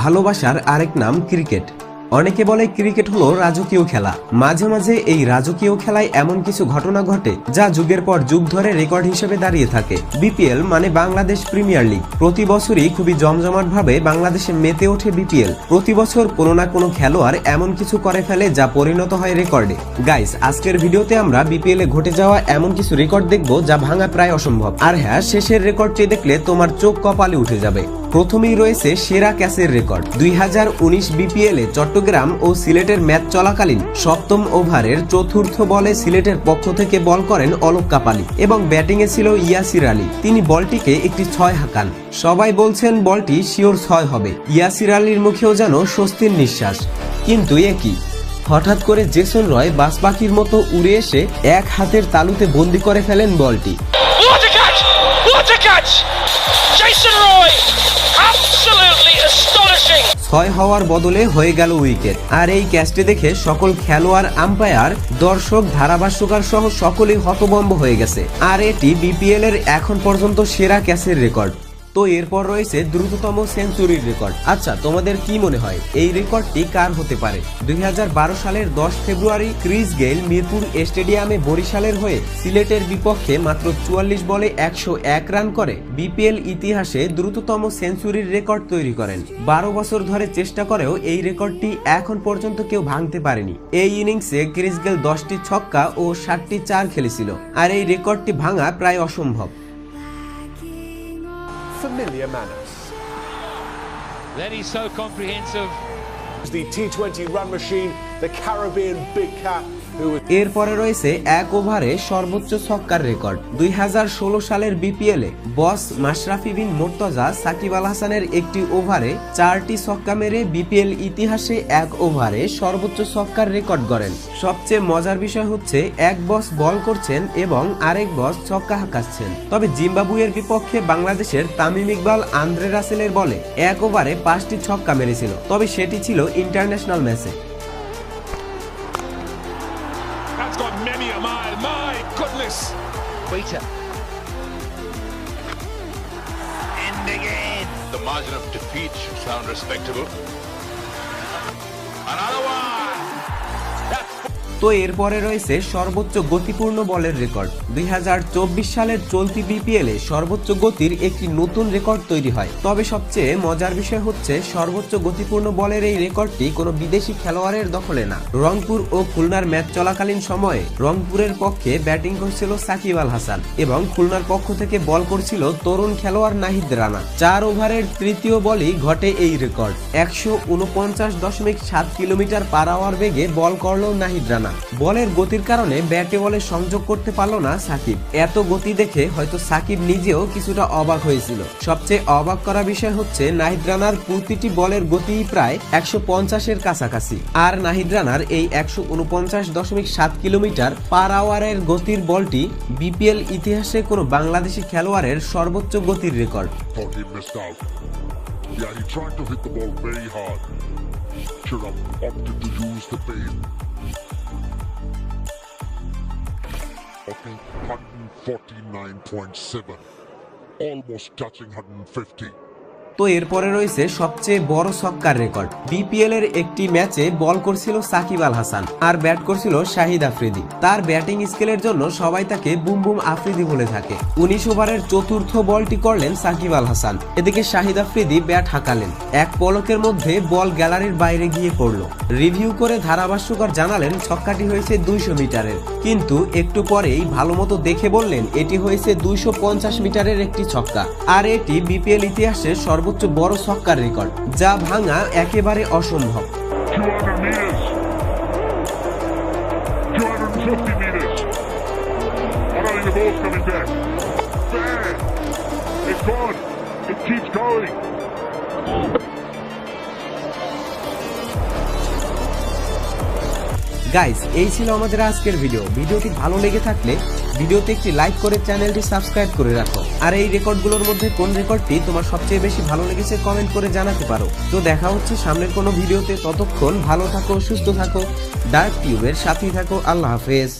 ভালোবাসার আরেক নাম ক্রিকেট। অনেকে বলে ক্রিকেট হলো রাজকীয় খেলা। মাঝে মাঝে এই রাজকীয় খেলায় এমন কিছু ঘটনা ঘটে যা যুগের পর যুগ ধরে রেকর্ড হিসেবে দাঁড়িয়ে থাকে। বিপিএল মানে বাংলাদেশ প্রিমিয়ার লিগ। প্রতি বছরই খুবই জমজমাট ভাবে বাংলাদেশে মেতে ওঠে বিপিএল। প্রতি বছর কোনো না কোনো খেলোয়াড় এমন কিছু করে ফেলে যা পরিণত হয় রেকর্ডে। গাইস, আজকের ভিডিওতে আমরা বিপিএল এ ঘটে যাওয়া এমন কিছু রেকর্ড দেখব যা ভাঙা প্রায় অসম্ভব। আর হ্যাঁ, শেষের রেকর্ডটি দেখলে তোমার চোখ কপালে উঠে যাবে। প্রথমেই রয়েছে সেরা ক্যাচের রেকর্ড। 2019 বিপিএল এ চট্টগ্রাম ও সিলেটের ম্যাচ চলাকালীন সপ্তম ওভারের চতুর্থ বলে সিলেটের পক্ষ থেকে বল করেন অলোক কাপালি এবং ব্যাটিং এ ছিল ইয়াসির আলী। তিনি বলটিকে একটি 6 হাঁকান। সবাই বলছেন বলটি শিওর 6 হবে। ইয়াসির আলীর মুখেও যেন স্বস্তির নিঃশ্বাস। কিন্তু একই হঠাৎ করে জেসন রয় বাজপাখির মতো উড়ে এসে এক হাতের তালুতে বন্দি করে ফেলেন বলটি। ছয় হওয়ার বদলে হয়ে গেল উইকেট। আর এই ক্যাচটি দেখে সকল খেলোয়াড়, আম্পায়ার, দর্শক, ধারাভাষ্যকার সহ সকলেই হতভম্ব হয়ে গেছে। আর এটি বিপিএল এর এখন পর্যন্ত সেরা ক্যাচের রেকর্ড। তো এরপর রয়েছে দ্রুততম সেঞ্চুরির রেকর্ড। আচ্ছা, তোমাদের কি মনে হয় এই রেকর্ডটি কার হতে পারে? 2012 সালের 10 ফেব্রুয়ারি ক্রিস গেইল মিরপুর স্টেডিয়ামে বরিশালের হয়ে সিলেটের বিপক্ষে মাত্র 44 বলে 101 রান করে বিপিএল ইতিহাসে দ্রুততম সেঞ্চুরির রেকর্ড তৈরি করেন। 12 বছর ধরে চেষ্টা করেও এই রেকর্ডটি এখন পর্যন্ত কেউ ভাঙতে পারেনি। এই ইনিংসে ক্রিস গেইল 10টি ছক্কা ও 7টি 4 খেলেছিল। আর এই রেকর্ডটি ভাঙা প্রায় অসম্ভব। Familiar manners. Then he's so comprehensive. The T20 run machine, the Caribbean big cat. এরপরে রয়েছে এক ওভারে সর্বোচ্চ ছক্কার রেকর্ড। 2016 সালের বিপিএল এ বস মাশরাফি বিন মুর্তজা সাকিব আল হাসানের একটি ওভারে 4টি ছক্কা মেরে বিপিএল ইতিহাসে এক ওভারে সর্বোচ্চ ছক্কার রেকর্ড গড়েন। সবচেয়ে মজার বিষয় হচ্ছে এক বস বল করছেন এবং আরেক বস ছক্কা হাঁকাচ্ছেন। তবে জিম্বাবুয়ের বিপক্ষে বাংলাদেশের তামিম ইকবাল আন্দ্রে রাসেলের বলে এক ওভারে 5টি ছক্কা মেরেছিল। তবে সেটি ছিল ইন্টারন্যাশনাল ম্যাচে। That's got many a mile. My goodness. Waiter. And again. The margin of defeat should sound respectable. Another one. তো এরপরে রয়েছে সর্বোচ্চ গতিপূর্ণ বলের রেকর্ড। 2024 সালের চলতি বিপিএল এ সর্বোচ্চ গতির একটি নতুন রেকর্ড তৈরি হয়। তবে সবচেয়ে মজার বিষয় হচ্ছে সর্বোচ্চ গতিপূর্ণ বলের এই রেকর্ডটি কোনো বিদেশি খেলোয়াড়ের দখলে না। রংপুর ও খুলনার ম্যাচ চলাকালীন সময়ে রংপুরের পক্ষে ব্যাটিং করছিল সাকিব আল হাসান এবং খুলনার পক্ষ থেকে বল করছিল তরুণ খেলোয়াড় নাহিদ রানা। 4 ওভারের তৃতীয় বলেই ঘটে এই রেকর্ড। 149.7 কিলোমিটার পার আওয়ার বেগে বল করল নাহিদ রানা। বলের গতির কারণে ব্যাটে বলে সংযোগ করতে পারল না সাকিব। এত গতি দেখে হয়তো সাকিব নিজেও কিছুটা অবাক হয়েছিল। সবচেয়ে অবাক করা বিষয় হচ্ছে নাহিদ রানার প্রতিটি বলের গতি প্রায় 150-এর কাছাকাছি। আর নাহিদ রানার এই 149.7 কিলোমিটার পার আওয়ারের গতির বলটি বিপিএল ইতিহাসে কোনো বাংলাদেশি খেলোয়াড়ের সর্বোচ্চ গতির record. Yeah, he tried to hit the ball very hard. Should have opted to use the pace. 149.7, almost touching 150. তো এরপরে রয়েছে সবচেয়ে বড় ছক্কার রেকর্ড। বিপিএল এর একটি ম্যাচে বল করছিল সাকিব আল হাসান আর ব্যাট করছিল শাহিদ আফ্রিদি। তার ব্যাটিং স্কিলের জন্য সবাই তাকে বুম বুম আফ্রিদি বলে থাকে। 19 ওভারের চতুর্থ বলটি করলেন সাকিব আল হাসান। এদিকে শাহিদ আফ্রিদি ব্যাট হাঁকালেন। এক পলকের মধ্যে বল গ্যালারির বাইরে গিয়ে পড়ল। রিভিউ করে ধারাভাষ্যকার জানালেন ছক্কাটি হয়েছে 200 মিটারের, কিন্তু একটু পরেই ভালো মতো দেখে বললেন এটি হয়েছে 250 মিটারের একটি ছক্কা। আর এটি বিপিএল ইতিহাসে সর্বোচ্চ বড় ছক্কার রেকর্ড, যা ভাঙা একেবারে অসম্ভব। 200 meters. 250 meters. I don't think the ball's coming back. Bang! It's gone. It keeps going. Guys, এই ছিল আমাদের আজকের ভিডিওটি ভালো লেগে থাকলে ভিডিওতে একটি লাইক করে চ্যানেলটি সাবস্ক্রাইব করে রাখো। আর এই রেকর্ডগুলোর মধ্যে কোন রেকর্ডটি তোমার সবচেয়ে বেশি ভালো লেগেছে কমেন্ট করে জানাতে পারো। তো দেখা হচ্ছে সামনের কোনো ভিডিওতে। ততক্ষণ ভালো থাকো, সুস্থ থাকো, ডার্ক টিউবের সাথেই থাকো। আল্লাহ হাফেজ।